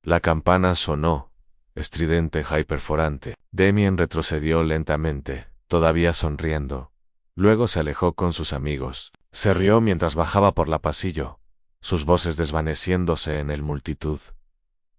La campana sonó, estridente y perforante. Damien retrocedió lentamente, todavía sonriendo. Luego se alejó con sus amigos. Se rió mientras bajaba por la pasillo, sus voces desvaneciéndose en el multitud.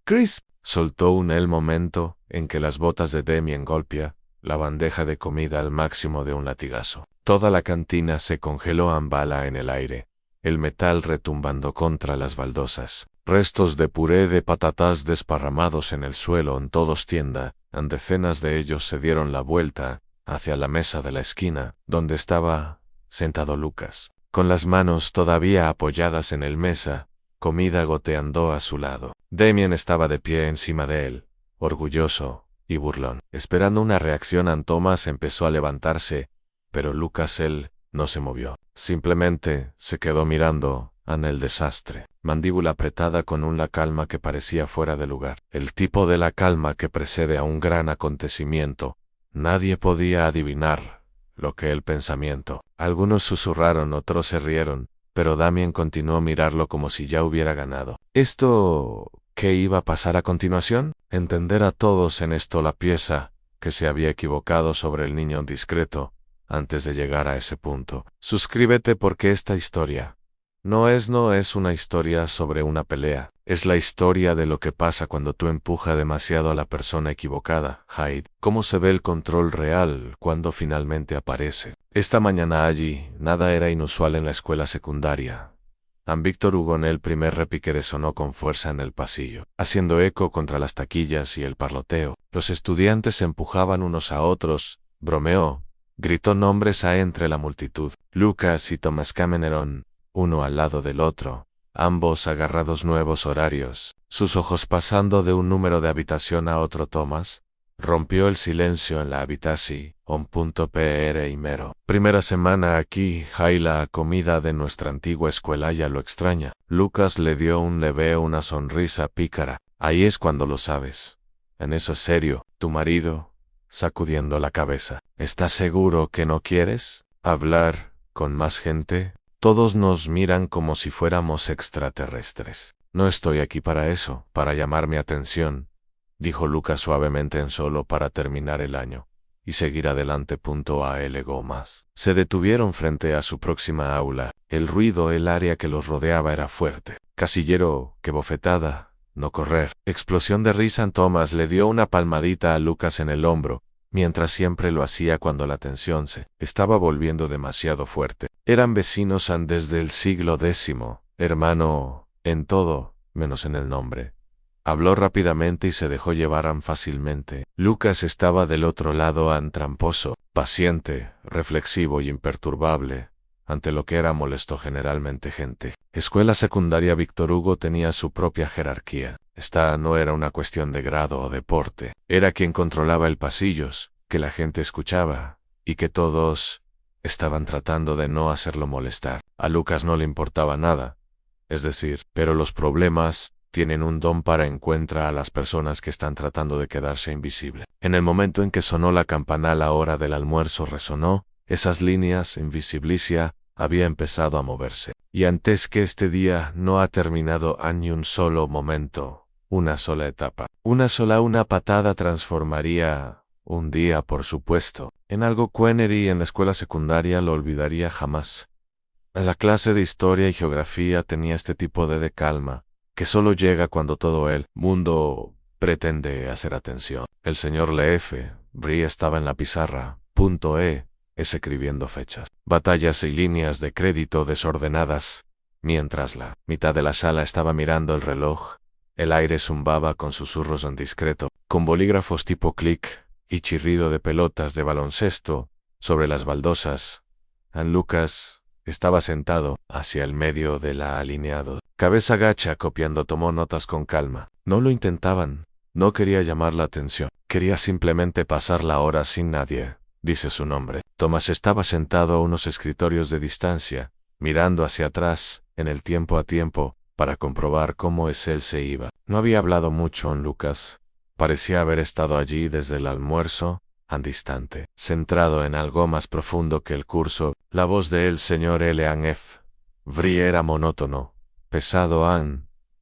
«Chris», soltó el momento en que las botas de Damien golpea la bandeja de comida al máximo de un latigazo. Toda la cantina se congeló en bala en el aire, el metal retumbando contra las baldosas. Restos de puré de patatas desparramados en el suelo en todos tienda. Decenas de ellos se dieron la vuelta hacia la mesa de la esquina, donde estaba sentado Lucas, con las manos todavía apoyadas en el mesa, comida goteando a su lado. Damien estaba de pie encima de él, orgulloso y burlón. Esperando una reacción, Thomas empezó a levantarse, pero Lucas él no se movió. Simplemente se quedó mirando el desastre, mandíbula apretada con una calma que parecía fuera de lugar. El tipo de la calma que precede a un gran acontecimiento. Nadie podía adivinar lo que el pensamiento. Algunos susurraron, otros se rieron, pero Damien continuó a mirarlo como si ya hubiera ganado. ¿Esto qué iba a pasar a continuación? Entender a todos en esto la pieza que se había equivocado sobre el niño discreto antes de llegar a ese punto. Suscríbete porque esta historia no es una historia sobre una pelea. Es la historia de lo que pasa cuando tú empujas demasiado a la persona equivocada. Hyde, cómo se ve el control real cuando finalmente aparece. Esta mañana allí, nada era inusual en la escuela secundaria. Víctor Hugo en el primer repique resonó con fuerza en el pasillo, haciendo eco contra las taquillas y el parloteo. Los estudiantes se empujaban unos a otros, bromeó, gritó nombres entre la multitud. Lucas y Thomas Cameron, uno al lado del otro, ambos agarrados nuevos horarios, sus ojos pasando de un número de habitación a otro. Thomas rompió el silencio en la habitación. PR y mero. Primera semana aquí, la comida de nuestra antigua escuela ya lo extraña. Lucas le dio una sonrisa pícara. Ahí es cuando lo sabes. En eso es serio. Tu marido, sacudiendo la cabeza. ¿Estás seguro que no quieres hablar con más gente? Todos nos miran como si fuéramos extraterrestres. No estoy aquí para eso, para llamar mi atención, dijo Lucas suavemente en solo para terminar el año y seguir adelante. Alegó más. Se detuvieron frente a su próxima aula. El ruido, el área que los rodeaba era fuerte. Casillero, que bofetada, no correr. Explosión de risa. Thomas le dio una palmadita a Lucas en el hombro, mientras siempre lo hacía cuando la tensión se estaba volviendo demasiado fuerte. Eran vecinos desde el siglo X, hermano en todo, menos en el nombre. Habló rápidamente y se dejó llevar fácilmente. Lucas estaba del otro lado, tramposo, paciente, reflexivo y imperturbable, ante lo que era molesto generalmente gente. Escuela secundaria. Víctor Hugo tenía su propia jerarquía. Esta no era una cuestión de grado o deporte. Era quien controlaba el pasillos, que la gente escuchaba, y que todos estaban tratando de no hacerlo molestar. A Lucas no le importaba nada. Es decir, pero los problemas tienen un don para encontrar a las personas que están tratando de quedarse invisible. En el momento en que sonó la campana, la hora del almuerzo resonó, esas líneas invisibilicia había empezado a moverse. Y antes que este día no ha terminado ni un solo momento, una sola etapa, una patada transformaría un día, por supuesto, en algo. Quenery en la escuela secundaria lo olvidaría jamás. En la clase de historia y geografía tenía este tipo de calma, que solo llega cuando todo el mundo pretende hacer atención. El señor Brie estaba en la pizarra, escribiendo fechas, batallas y líneas de crédito desordenadas, mientras la mitad de la sala estaba mirando el reloj. El aire zumbaba con susurros discreto, con bolígrafos tipo clic y chirrido de pelotas de baloncesto sobre las baldosas. Lucas estaba sentado hacia el medio de la alineado, cabeza gacha, copiando. Tomó notas con calma. No lo intentaban. No quería llamar la atención. Quería simplemente pasar la hora sin nadie. Dice su nombre. Thomas estaba sentado a unos escritorios de distancia, mirando hacia atrás, en el tiempo a tiempo, para comprobar cómo él se iba. No había hablado mucho en Lucas. Parecía haber estado allí desde el almuerzo, distante, centrado en algo más profundo que el curso. La voz del señor Brie era monótono, pesado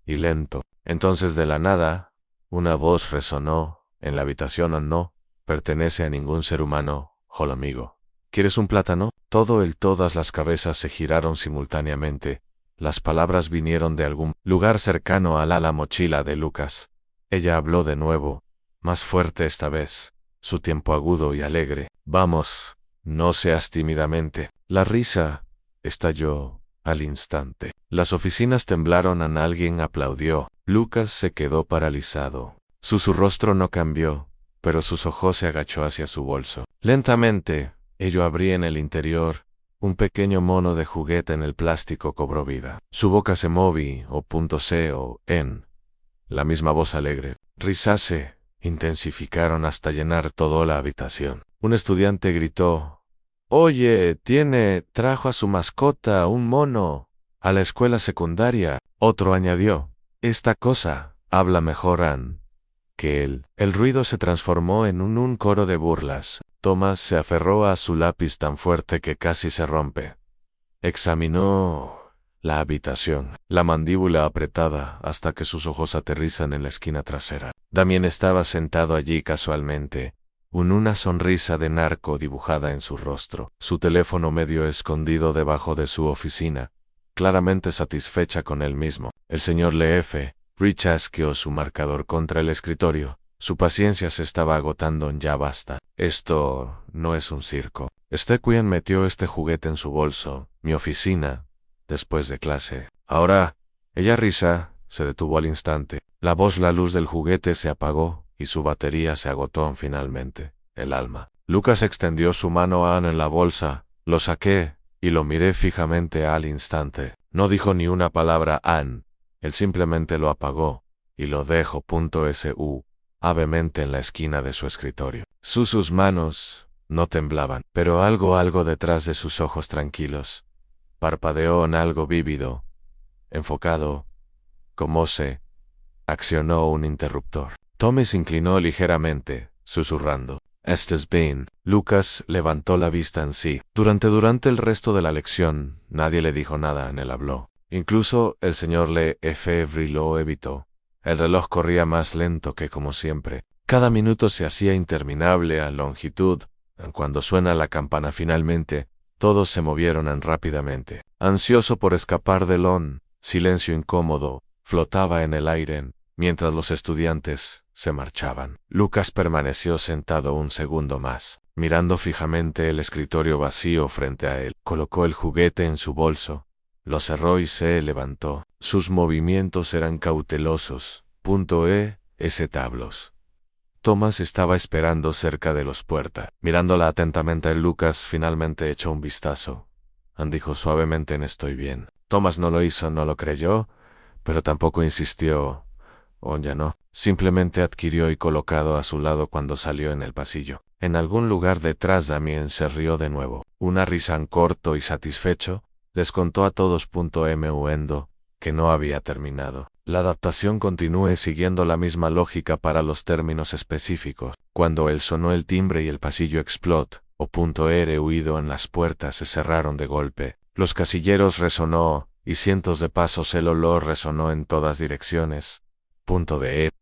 y lento. Entonces de la nada, Una voz resonó en la habitación. «O no pertenece a ningún ser humano, amigo. ¿Quieres un plátano?» Todas las cabezas se giraron simultáneamente. Las palabras vinieron de algún lugar cercano al ala mochila de Lucas. Ella habló de nuevo, más fuerte esta vez, su tiempo agudo y alegre. «Vamos, no seas tímidamente». La risa estalló al instante. Las oficinas temblaron. Alguien aplaudió. Lucas se quedó paralizado. Su rostro no cambió, pero sus ojos se agachó hacia su bolso. Lentamente, ello abría en el interior. Un pequeño mono de juguete en el plástico cobró vida. Su boca se movió, en la misma voz alegre. Risas se intensificaron hasta llenar toda la habitación. Un estudiante gritó: «Oye, trajo a su mascota, un mono, a la escuela secundaria». Otro añadió: «Esta cosa habla mejor que él». El ruido se transformó en un coro de burlas. Thomas se aferró a su lápiz tan fuerte que casi se rompe. Examinó la habitación, la mandíbula apretada hasta que sus ojos aterrizan en la esquina trasera. Damien estaba sentado allí casualmente, una sonrisa de narco dibujada en su rostro, su teléfono medio escondido debajo de su oficina, claramente satisfecha con él mismo. El señor Leefe chasqueó su marcador contra el escritorio. Su paciencia se estaba agotando. «Ya basta. Esto no es un circo». Stequien metió este juguete en su bolso. «Mi oficina, después de clase». Ahora, ella risa se detuvo al instante. La luz del juguete se apagó y su batería se agotó finalmente. El alma. Lucas extendió su mano en la bolsa. Lo saqué y lo miré fijamente al instante. No dijo ni una palabra Él simplemente lo apagó y lo dejó suavemente en la esquina de su escritorio. Sus manos no temblaban, pero algo detrás de sus ojos tranquilos parpadeó en algo vívido, enfocado, como se accionó un interruptor. Tommy se inclinó ligeramente, susurrando: «¿Estás bien?» Lucas levantó la vista en sí. Durante el resto de la lección, nadie le dijo nada. Él habló. Incluso el señor Lefebvre lo evitó. El reloj corría más lento que como siempre. Cada minuto se hacía interminable a longitud. Cuando suena la campana finalmente, todos se movieron rápidamente. Ansioso por escapar del silencio incómodo, flotaba en el aire, mientras los estudiantes se marchaban. Lucas permaneció sentado un segundo más, mirando fijamente el escritorio vacío frente a él. Colocó el juguete en su bolso, lo cerró y se levantó. Sus movimientos eran cautelosos. Tablos. Thomas estaba esperando cerca de los puertas. Mirándola atentamente, Lucas finalmente echó un vistazo. Dijo suavemente: «Estoy bien». Thomas no lo hizo, no lo creyó, pero tampoco insistió. Ya no. Simplemente adquirió y colocado a su lado cuando salió en el pasillo. En algún lugar detrás Damien se rió de nuevo. Una risa corto y satisfecho. Les contó a todos que no había terminado. La adaptación continúe siguiendo la misma lógica para los términos específicos. Cuando él sonó el timbre y el pasillo explotó, huido en las puertas se cerraron de golpe. Los casilleros resonó, y cientos de pasos. El olor resonó en todas direcciones.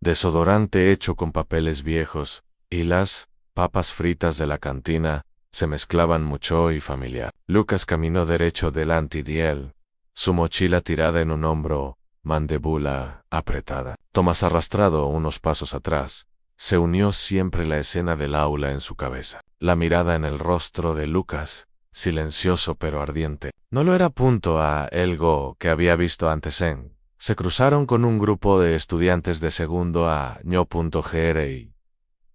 Desodorante hecho con papeles viejos, y las papas fritas de la cantina se mezclaban mucho y familiar. Lucas caminó derecho delante de él, su mochila tirada en un hombro, mandíbula apretada. Thomas, arrastrado unos pasos atrás, se unió siempre la escena del aula en su cabeza. La mirada en el rostro de Lucas, silencioso pero ardiente. No lo era a algo que había visto antes Se cruzaron con un grupo de estudiantes de segundo año. Y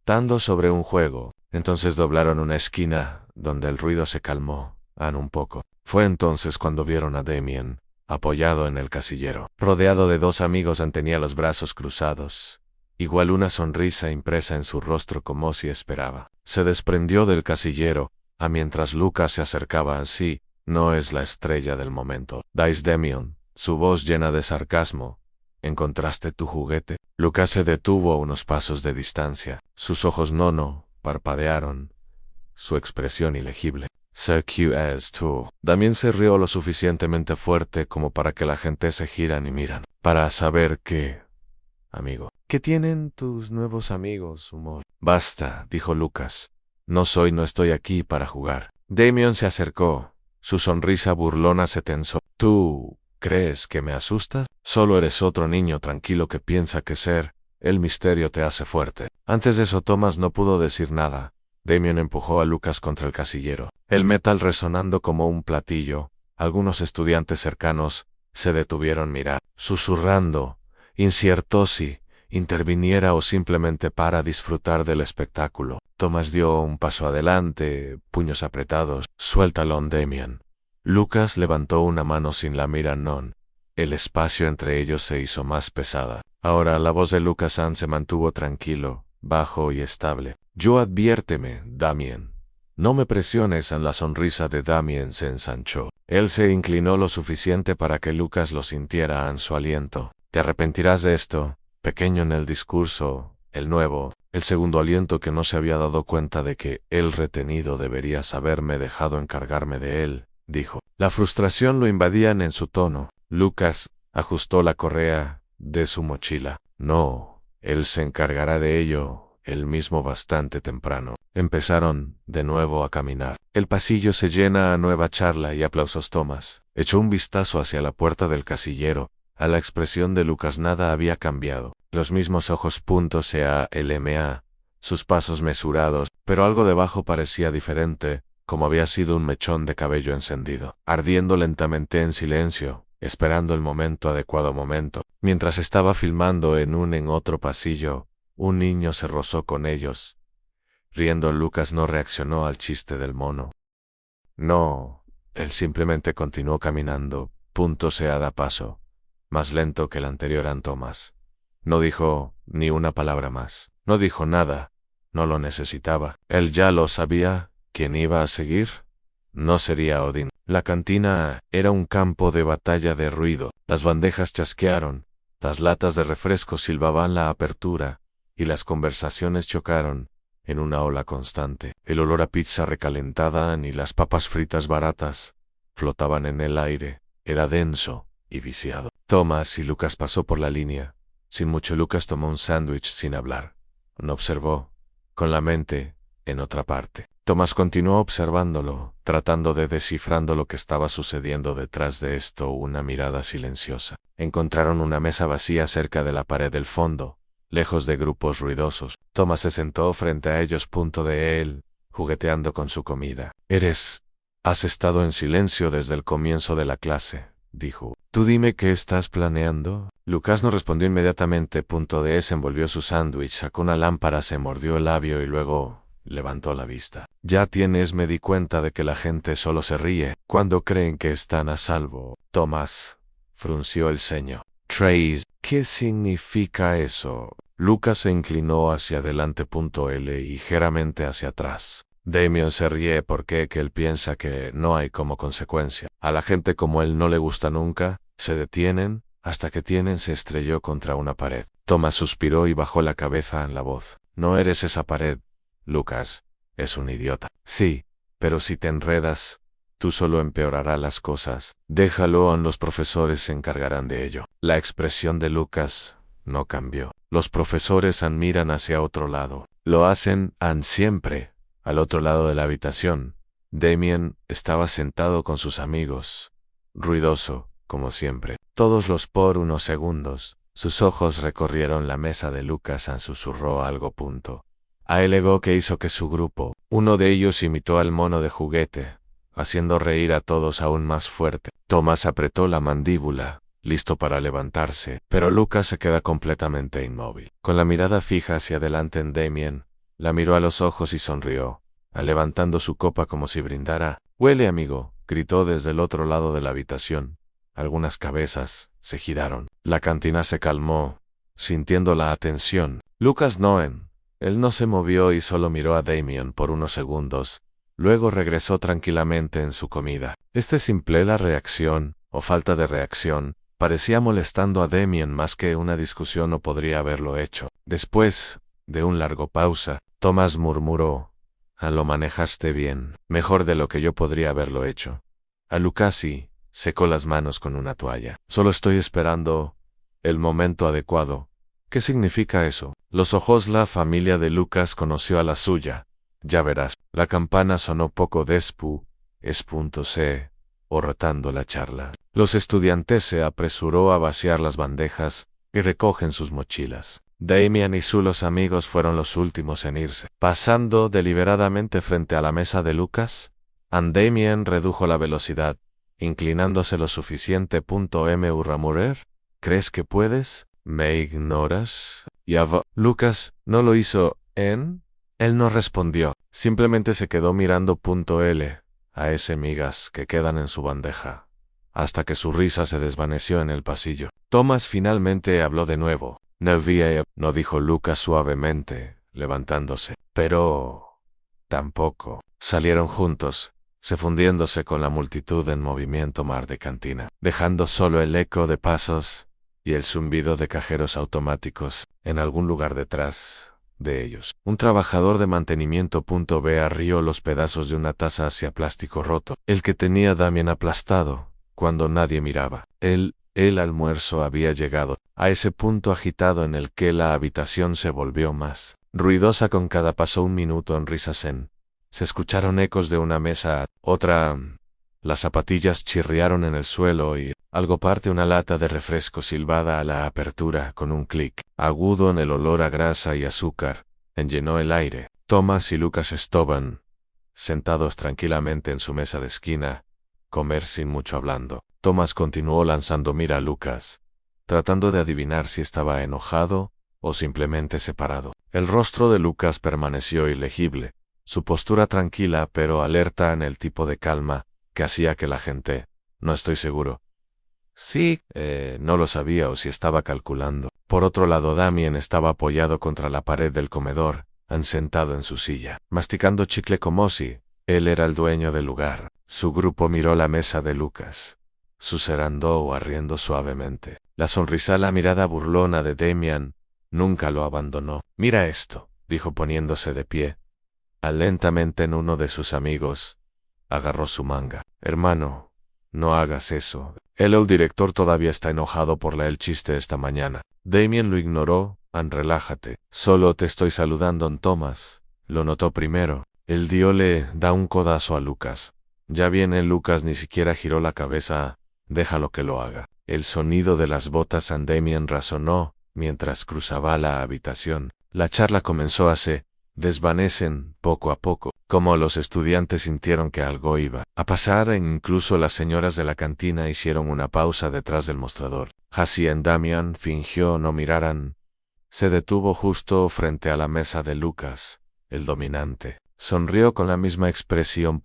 dando sobre un juego. Entonces doblaron una esquina, donde el ruido se calmó un poco. Fue entonces cuando vieron a Damien, apoyado en el casillero. Rodeado de dos amigos, tenía los brazos cruzados. Igual una sonrisa impresa en su rostro como si esperaba. Se desprendió del casillero, mientras Lucas se acercaba así. «No es la estrella del momento», dice Damien, su voz llena de sarcasmo. «¿Encontraste tu juguete?» Lucas se detuvo a unos pasos de distancia. Sus ojos no parpadearon. Su expresión ilegible. «So cute as tú». Damien se rió lo suficientemente fuerte como para que la gente se giran y miran. «Para saber qué, amigo». ¿Qué tienen tus nuevos amigos, humor? Basta, dijo Lucas. No estoy aquí para jugar. Damien se acercó. Su sonrisa burlona se tensó. ¿Tú crees que me asustas? Solo eres otro niño tranquilo que piensa que ser el misterio te hace fuerte. Antes de eso Thomas no pudo decir nada. Damien empujó a Lucas contra el casillero. El metal resonando como un platillo. Algunos estudiantes cercanos se detuvieron a mirar, susurrando, incierto si interviniera o simplemente para disfrutar del espectáculo. Thomas dio un paso adelante, puños apretados. Suéltalo, Damien. Lucas levantó una mano sin la mira non. El espacio entre ellos se hizo más pesada. Ahora la voz de Lucas Ann se mantuvo tranquilo, bajo y estable. Yo adviérteme, Damien. No me presiones. En la sonrisa de Damien se ensanchó. Él se inclinó lo suficiente para que Lucas lo sintiera en su aliento. Te arrepentirás de esto. Pequeño en el discurso, el nuevo, el segundo aliento que no se había dado cuenta de que el retenido debería haberme dejado encargarme de él, dijo. La frustración lo invadían en su tono. Lucas ajustó la correa de su mochila. No, él se encargará de ello, él mismo bastante temprano. Empezaron, de nuevo, a caminar. El pasillo se llena a nueva charla y aplausos. Thomas echó un vistazo hacia la puerta del casillero. A la expresión de Lucas nada había cambiado. Los mismos ojos .CALMA, sus pasos mesurados, pero algo debajo parecía diferente, como había sido un mechón de cabello encendido, ardiendo lentamente en silencio, esperando el adecuado momento. Mientras estaba filmando en otro pasillo, un niño se rozó con ellos. Riendo, Lucas no reaccionó al chiste del mono. No, él simplemente continuó caminando, .CA da paso. Más lento que el anterior Thomas. No dijo ni una palabra más. No dijo nada. No lo necesitaba. Él ya lo sabía. ¿Quién iba a seguir? No sería Odin. La cantina era un campo de batalla de ruido. Las bandejas chasquearon. Las latas de refresco silbaban la apertura. Y las conversaciones chocaron en una ola constante. El olor a pizza recalentada y las papas fritas baratas flotaban en el aire. Era denso y viciado. Thomas y Lucas pasó por la línea. Sin mucho, Lucas tomó un sándwich sin hablar. No observó, con la mente en otra parte. Thomas continuó observándolo, tratando de descifrando lo que estaba sucediendo detrás de esto. Una mirada silenciosa. Encontraron una mesa vacía cerca de la pared del fondo, lejos de grupos ruidosos. Thomas se sentó frente a ellos. De él, jugueteando con su comida. Has estado en silencio desde el comienzo de la clase, dijo. Tú dime qué estás planeando. Lucas no respondió inmediatamente. Se envolvió su sándwich, sacó una lámpara, se mordió el labio y luego levantó la vista. Me di cuenta de que la gente solo se ríe cuando creen que están a salvo. Thomas frunció el ceño. Trace, ¿qué significa eso? Lucas se inclinó hacia adelante. L y ligeramente hacia atrás. Damien se ríe porque él piensa que no hay como consecuencia. A la gente como él no le gusta nunca, se detienen, hasta que se estrelló contra una pared. Thomas suspiró y bajó la cabeza en la voz. No eres esa pared, Lucas. Es un idiota. Sí, pero si te enredas, tú solo empeorarás las cosas. Déjalo, los profesores se encargarán de ello. La expresión de Lucas no cambió. Los profesores miran hacia otro lado. Lo hacen siempre. Al otro lado de la habitación, Damien estaba sentado con sus amigos, ruidoso, como siempre. Todos por unos segundos, sus ojos recorrieron la mesa de Lucas. Susurró algo. A él legó que hizo que su grupo, uno de ellos imitó al mono de juguete, haciendo reír a todos aún más fuerte. Thomas apretó la mandíbula, listo para levantarse, pero Lucas se queda completamente inmóvil. Con la mirada fija hacia adelante en Damien, la miró a los ojos y sonrió, levantando su copa como si brindara. «Huele, amigo», gritó desde el otro lado de la habitación. Algunas cabezas se giraron. La cantina se calmó, sintiendo la atención. Lucas él no se movió y solo miró a Damien por unos segundos. Luego regresó tranquilamente en su comida. La reacción, o falta de reacción, parecía molestando a Damien más que una discusión, o podría haberlo hecho. Después de una larga pausa, Thomas murmuró: lo manejaste bien, mejor de lo que yo podría haberlo hecho. A Lucas secó las manos con una toalla. Solo estoy esperando el momento adecuado ¿Qué significa eso? Los ojos. La familia de Lucas conoció a la suya. Ya verás. La campana sonó poco después, rotando la charla. Los estudiantes se apresuró a vaciar las bandejas y recogen sus mochilas. Damian y sus amigos fueron los últimos en irse. Pasando deliberadamente frente a la mesa de Lucas, Damian redujo la velocidad, inclinándose lo suficiente. Murmurar, ¿crees que puedes? ¿Me ignoras? Lucas no lo hizo, ¿en? Él no respondió, simplemente se quedó mirando. A ese migas que quedan en su bandeja, hasta que su risa se desvaneció en el pasillo. Thomas finalmente habló de nuevo. No, dijo Lucas suavemente, levantándose. Pero tampoco. Salieron juntos, se fundiéndose con la multitud en movimiento mar de cantina, dejando solo el eco de pasos y el zumbido de cajeros automáticos en algún lugar detrás de ellos. Un trabajador de mantenimiento. Arrió los pedazos de una taza hacia plástico roto, el que tenía Damian aplastado, cuando nadie miraba. El almuerzo había llegado a ese punto agitado en el que la habitación se volvió más ruidosa con cada paso. Un minuto en risas se escucharon ecos de una mesa a otra. Las zapatillas chirriaron en el suelo y algo parte una lata de refresco silbada a la apertura con un clic agudo en el olor a grasa y azúcar. Llenó el aire. Thomas y Lucas estaban sentados tranquilamente en su mesa de esquina, comer sin mucho hablando. Thomas continuó lanzando mira a Lucas, tratando de adivinar si estaba enojado o simplemente separado. El rostro de Lucas permaneció ilegible, su postura tranquila pero alerta en el tipo de calma que hacía que la gente, no estoy seguro, no lo sabía o si estaba calculando. Por otro lado, Damian estaba apoyado contra la pared del comedor, sentado en su silla, masticando chicle como si él era el dueño del lugar. Su grupo miró la mesa de Lucas, susurrando o riendo suavemente. La sonrisa, la mirada burlona de Damian, nunca lo abandonó. Mira esto, dijo poniéndose de pie. Lentamente en uno de sus amigos agarró su manga. Hermano, no hagas eso. El director todavía está enojado por el chiste esta mañana. Damian lo ignoró. Relájate. Solo te estoy saludando. Thomas lo notó primero. El dio le da un codazo a Lucas. Ya viene. Lucas ni siquiera giró la cabeza. Déjalo que lo haga. El sonido de las botas en Damian resonó mientras cruzaba la habitación. La charla comenzó a se desvanecen poco a poco, como los estudiantes sintieron que algo iba a pasar e incluso las señoras de la cantina hicieron una pausa detrás del mostrador. Hassie y Damian fingió no miraran. Se detuvo justo frente a la mesa de Lucas, el dominante. Sonrió con la misma expresión.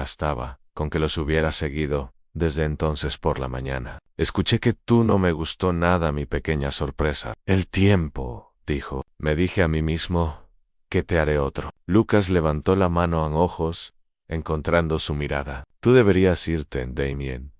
Estaba con que los hubiera seguido desde entonces por la mañana. Escuché que tú no me gustó nada mi pequeña sorpresa. El tiempo, dijo. Me dije a mí mismo que te haré otro. Lucas levantó la mano en ojos, encontrando su mirada. Tú deberías irte, Damian.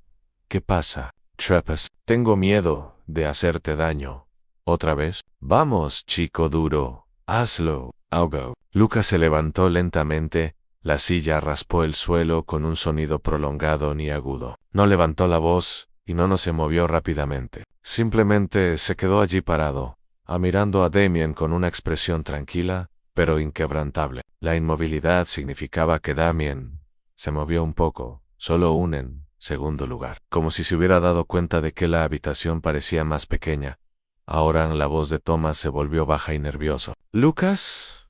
¿Qué pasa? Trappers, tengo miedo de hacerte daño. ¿Otra vez? Vamos, chico duro. Hazlo. Augo. Lucas se levantó lentamente. La silla raspó el suelo con un sonido prolongado ni agudo. No levantó la voz y no se movió rápidamente. Simplemente se quedó allí parado, mirando a Damian con una expresión tranquila, pero inquebrantable. La inmovilidad significaba que Damian se movió un poco, solo en segundo lugar, como si se hubiera dado cuenta de que la habitación parecía más pequeña. Ahora la voz de Thomas se volvió baja y nervioso. ¿Lucas?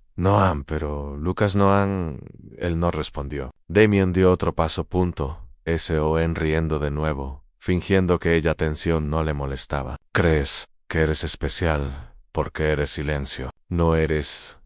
Pero Lucas Él no respondió. Damian dio otro paso. Riendo de nuevo, fingiendo que ella atención no le molestaba. ¿Crees que eres especial porque eres silencio? No eres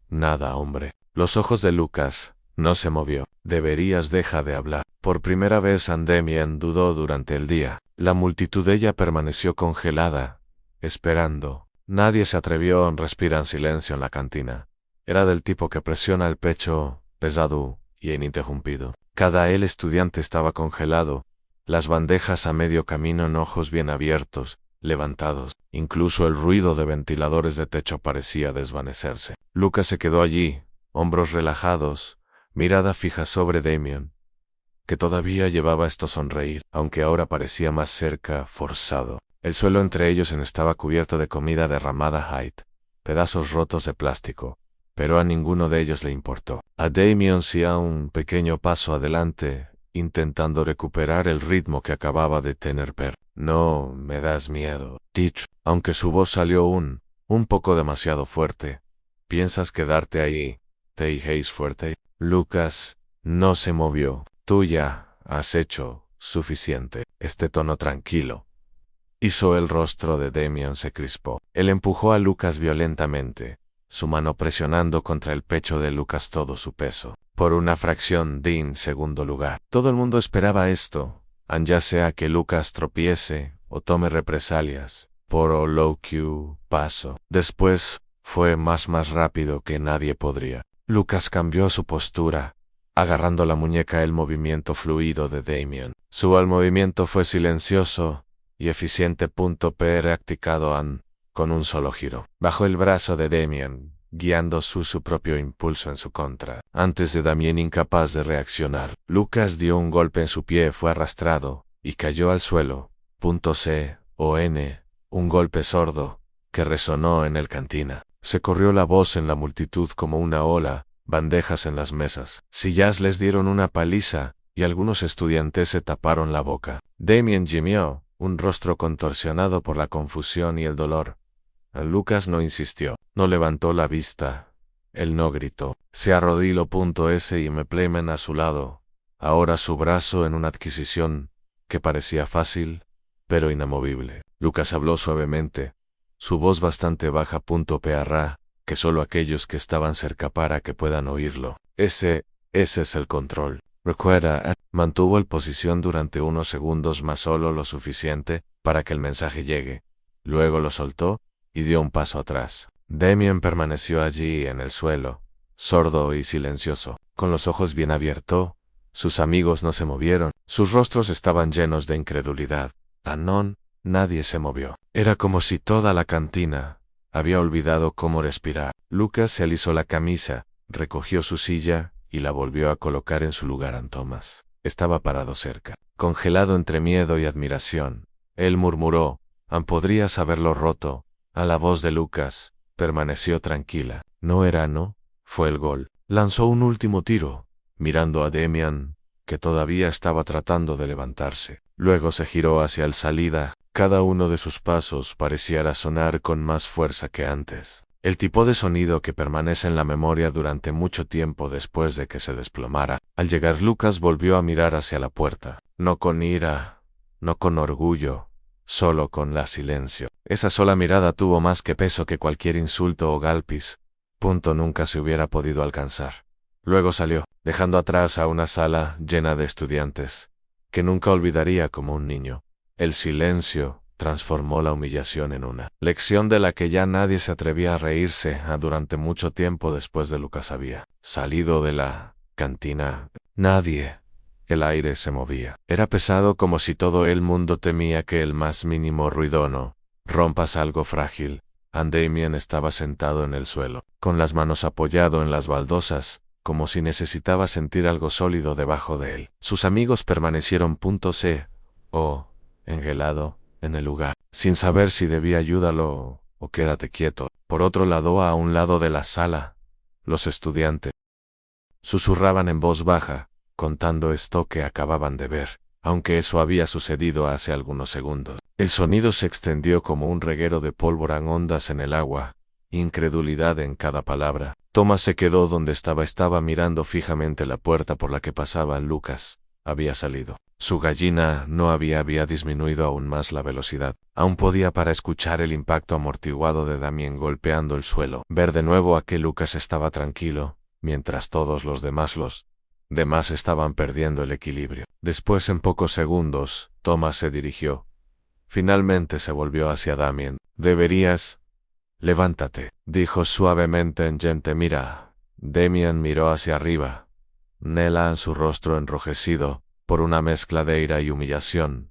nada, hombre. Los ojos de Lucas no se movió. Deberías dejar de hablar. Por primera vez Damian dudó durante el día. La multitud ella permaneció congelada, esperando. Nadie se atrevió a respirar en silencio en la cantina. Era del tipo que presiona el pecho, pesado y ininterrumpido. Cada estudiante estaba congelado, las bandejas a medio camino en ojos bien abiertos, levantados. Incluso el ruido de ventiladores de techo parecía desvanecerse. Lucas se quedó allí, hombros relajados, mirada fija sobre Damian, que todavía llevaba esto sonreír, aunque ahora parecía más cerca, forzado. El suelo entre ellos estaba cubierto de comida derramada pedazos rotos de plástico, pero a ninguno de ellos le importó. A Damien sí a un pequeño paso adelante, intentando recuperar el ritmo que acababa de tener No, me das miedo, Teach. Aunque su voz salió un poco demasiado fuerte. ¿Piensas quedarte ahí? ¿Te dijéis fuerte? Lucas no se movió. Tú ya has hecho suficiente. Este tono tranquilo hizo el rostro de Damien se crispó. Él empujó a Lucas violentamente, su mano presionando contra el pecho de Lucas todo su peso. Por una fracción de segundo lugar. Todo el mundo esperaba esto, ya sea que Lucas tropiece o tome represalias por lo que pasó. Después fue más rápido que nadie podría. Lucas cambió su postura, agarrando la muñeca el movimiento fluido de Damien. Su movimiento fue silencioso y eficiente. Practicado con un solo giro. Bajo el brazo de Damien, guiando su propio impulso en su contra. Antes de Damien incapaz de reaccionar, Lucas dio un golpe en su pie, fue arrastrado y cayó al suelo. Un golpe sordo que resonó en el cantina. Se corrió la voz en la multitud como una ola, bandejas en las mesas. Sillas les dieron una paliza y algunos estudiantes se taparon la boca. Damien gimió, un rostro contorsionado por la confusión y el dolor. Lucas no insistió, no levantó la vista. Él no gritó. Se arrodilló. Y me playman a su lado. Ahora su brazo en una adquisición que parecía fácil, pero inamovible. Lucas habló suavemente, su voz bastante baja. Que solo aquellos que estaban cerca para que puedan oírlo. Ese es el control. Recuerda, mantuvo el posición durante unos segundos más, solo lo suficiente para que el mensaje llegue. Luego lo soltó y dio un paso atrás. Damien permaneció allí en el suelo, sordo y silencioso, con los ojos bien abiertos. Sus amigos no se movieron, sus rostros estaban llenos de incredulidad. Nadie se movió. Era como si toda la cantina había olvidado cómo respirar. Lucas se alisó la camisa, recogió su silla y la volvió a colocar en su lugar. Thomas estaba parado cerca, congelado entre miedo y admiración. Él murmuró, podrías haberlo roto. A la voz de Lucas, permaneció tranquila. No, fue el gol. Lanzó un último tiro, mirando a Damien, que todavía estaba tratando de levantarse. Luego se giró hacia la salida. Cada uno de sus pasos parecía sonar con más fuerza que antes. El tipo de sonido que permanece en la memoria durante mucho tiempo después de que se desplomara. Al llegar, Lucas volvió a mirar hacia la puerta. No con ira, no con orgullo, solo con la silencio. Esa sola mirada tuvo más que peso que cualquier insulto o golpes. Nunca se hubiera podido alcanzar. Luego salió, dejando atrás a una sala llena de estudiantes, que nunca olvidaría como un niño. El silencio transformó la humillación en una lección de la que ya nadie se atrevía a reírse. Durante mucho tiempo después de Lucas había salido de la cantina. Nadie. El aire se movía. Era pesado, como si todo el mundo temía que el más mínimo ruido no rompas algo frágil. Damien estaba sentado en el suelo, con las manos apoyado en las baldosas, como si necesitaba sentir algo sólido debajo de él. Sus amigos permanecieron engelado en el lugar, sin saber si debía ayudarlo o quédate quieto. Por otro lado, a un lado de la sala, los estudiantes susurraban en voz baja, contando esto que acababan de ver, aunque eso había sucedido hace algunos segundos. El sonido se extendió como un reguero de pólvora en ondas en el agua, incredulidad en cada palabra. Thomas se quedó donde estaba mirando fijamente la puerta por la que pasaba. Lucas había salido. Su gallina no había disminuido aún más la velocidad. Aún podía para escuchar el impacto amortiguado de Damien golpeando el suelo. Ver de nuevo a que Lucas estaba tranquilo, mientras todos los demás estaban perdiendo el equilibrio. Después, en pocos segundos, Thomas se dirigió. Finalmente se volvió hacia Damien. Deberías... Levántate, dijo suavemente en gente. Mira. Damien miró hacia arriba. Nela en su rostro enrojecido, por una mezcla de ira y humillación.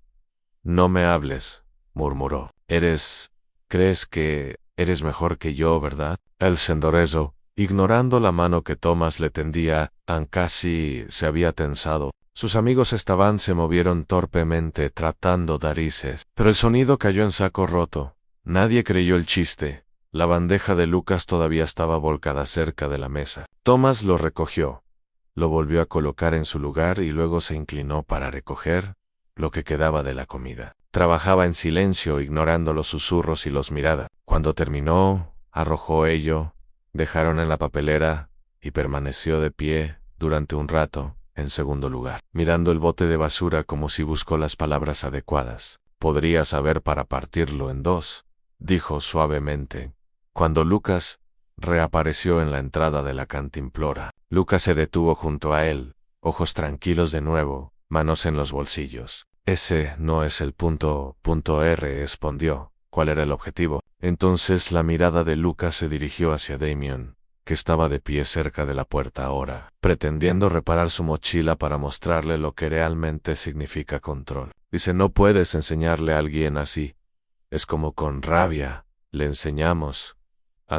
No me hables, murmuró. Crees que eres mejor que yo, ¿verdad? Él se enderezó, ignorando la mano que Thomas le tendía. Casi se había tensado. Sus amigos se movieron torpemente tratando narices, pero el sonido cayó en saco roto. Nadie creyó el chiste. La bandeja de Lucas todavía estaba volcada cerca de la mesa. Thomas lo recogió, lo volvió a colocar en su lugar y luego se inclinó para recoger lo que quedaba de la comida. Trabajaba en silencio, ignorando los susurros y los miradas. Cuando terminó, arrojó ello, dejaron en la papelera y permaneció de pie durante un rato, en segundo lugar, mirando el bote de basura como si buscó las palabras adecuadas. Podría saber para partirlo en dos, dijo suavemente. Cuando Lucas reapareció en la entrada de la cantimplora, Lucas se detuvo junto a él, ojos tranquilos de nuevo, manos en los bolsillos. Ese no es el punto respondió. ¿Cuál era el objetivo? Entonces la mirada de Lucas se dirigió hacia Damien, que estaba de pie cerca de la puerta ahora, pretendiendo reparar su mochila para mostrarle lo que realmente significa control. Dice, no puedes enseñarle a alguien así. Es como con rabia. Le enseñamos.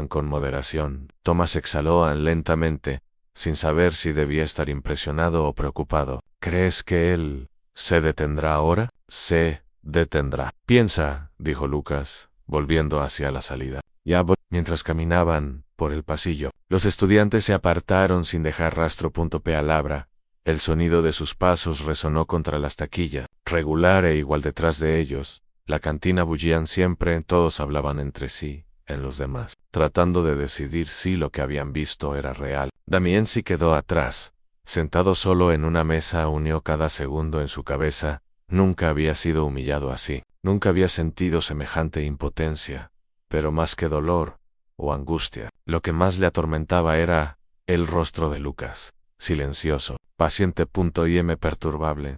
Con moderación. Thomas exhaló lentamente, sin saber si debía estar impresionado o preocupado. ¿Crees que él se detendrá ahora? Se detendrá. Piensa, dijo Lucas, volviendo hacia la salida. Ya voy. Mientras caminaban por el pasillo, los estudiantes se apartaron sin dejar rastro. Palabra. El sonido de sus pasos resonó contra las taquillas, regular e igual detrás de ellos. La cantina bullían siempre, todos hablaban entre sí, en los demás, tratando de decidir si lo que habían visto era real. Damien se quedó atrás, sentado solo en una mesa, unió cada segundo en su cabeza. Nunca había sido humillado así, nunca había sentido semejante impotencia, pero más que dolor o angustia, lo que más le atormentaba era el rostro de Lucas, silencioso, paciente y perturbable.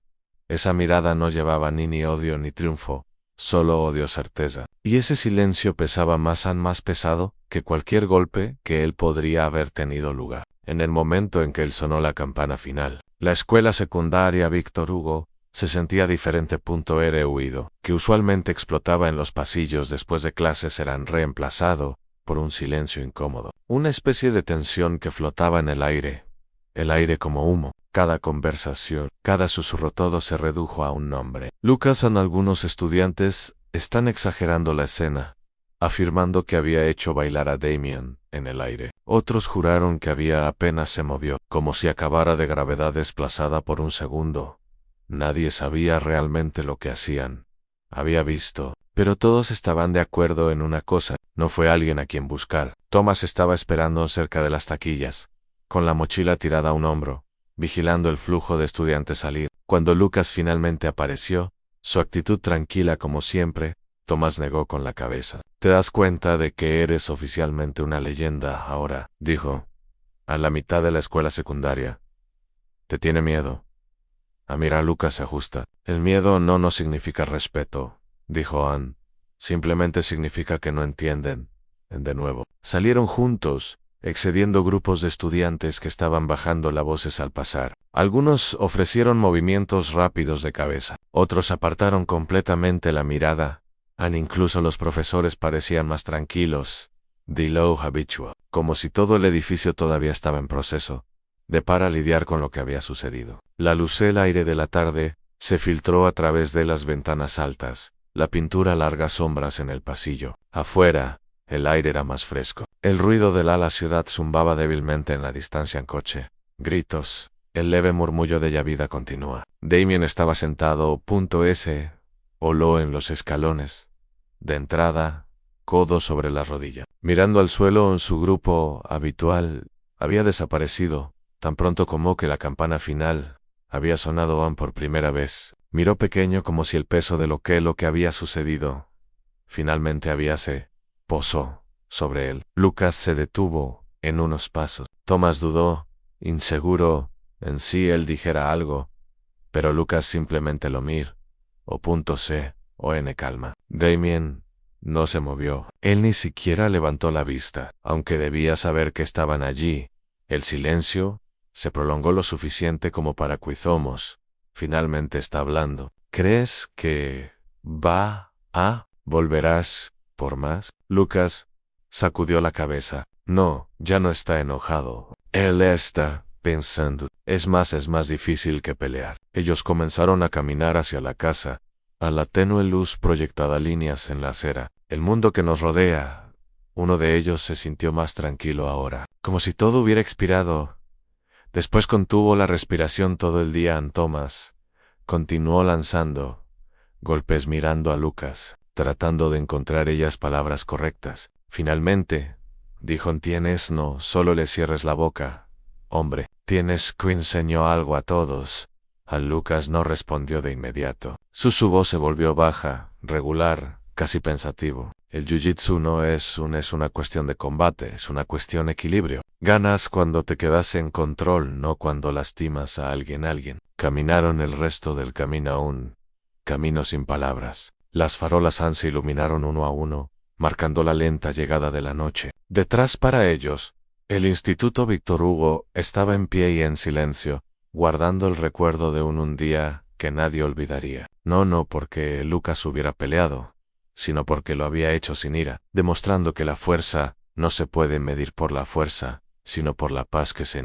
Esa mirada no llevaba ni odio ni triunfo, solo odio, certeza. Y ese silencio pesaba más pesado que cualquier golpe que él podría haber tenido lugar. En el momento en que él sonó la campana final, la escuela secundaria Víctor Hugo se sentía diferente. El huido, que usualmente explotaba en los pasillos después de clases, eran reemplazado por un silencio incómodo, una especie de tensión que flotaba en el aire como humo. Cada conversación, cada susurro, todo se redujo a un nombre. Lucas, algunos estudiantes están exagerando la escena, afirmando que había hecho bailar a Damien en el aire. Otros juraron que apenas se movió, como si acabara de gravedad desplazada por un segundo. Nadie sabía realmente lo que hacían. Había visto, pero todos estaban de acuerdo en una cosa: no fue alguien a quien buscar. Thomas estaba esperando cerca de las taquillas, con la mochila tirada a un hombro, vigilando el flujo de estudiantes salir. Cuando Lucas finalmente apareció, su actitud tranquila como siempre, Thomas negó con la cabeza. ¿Te das cuenta de que eres oficialmente una leyenda ahora?, dijo, a la mitad de la escuela secundaria. ¿Te tiene miedo? Mira, Lucas se ajusta. El miedo no significa respeto, dijo Ann. Simplemente significa que no entienden. De nuevo, salieron juntos, excediendo grupos de estudiantes que estaban bajando las voces al pasar. Algunos ofrecieron movimientos rápidos de cabeza, otros apartaron completamente la mirada. Incluso los profesores parecían más tranquilos, de lo habitual, como si todo el edificio todavía estaba en proceso para lidiar con lo que había sucedido. La luz, el aire de la tarde, se filtró a través de las ventanas altas, la pintura largas sombras en el pasillo. Afuera, el aire era más fresco. El ruido de la ciudad zumbaba débilmente en la distancia en coche. Gritos, el leve murmullo de la vida continúa. Damien estaba sentado, oló en los escalones de entrada, codo sobre la rodilla, mirando al suelo. En su grupo habitual había desaparecido, tan pronto como que la campana final había sonado por primera vez. Miró pequeño, como si el peso de lo que había sucedido finalmente se posó sobre él. Lucas se detuvo en unos pasos. Thomas dudó, inseguro en si él dijera algo, pero Lucas simplemente lo miró. En calma. Damien no se movió. Él ni siquiera levantó la vista, aunque debía saber que estaban allí. El silencio se prolongó lo suficiente como para que Thomas finalmente está hablando. ¿Crees que volverás por más? Lucas sacudió la cabeza. No, ya no está enojado. Él está pensando, es más difícil que pelear. Ellos comenzaron a caminar hacia la casa, a la tenue luz proyectada líneas en la acera. El mundo que nos rodea, uno de ellos se sintió más tranquilo ahora, como si todo hubiera expirado. Después contuvo la respiración todo el día. Thomas continuó lanzando golpes mirando a Lucas, tratando de encontrar ellas palabras correctas. Finalmente, dijo: tienes, no solo le cierres la boca, hombre, tienes que enseñó algo a todos. A Lucas no respondió de inmediato. Su voz se volvió baja, regular, casi pensativo. El jiu-jitsu no es una cuestión de combate, es una cuestión de equilibrio. Ganas cuando te quedas en control, no cuando lastimas a alguien. Caminaron el resto del camino, un camino sin palabras. Las farolas se iluminaron uno a uno, marcando la lenta llegada de la noche. Detrás para ellos, el Instituto Víctor Hugo estaba en pie y en silencio, guardando el recuerdo de un día que nadie olvidaría. No porque Lucas hubiera peleado, sino porque lo había hecho sin ira, demostrando que la fuerza no se puede medir por la fuerza, sino por la paz que se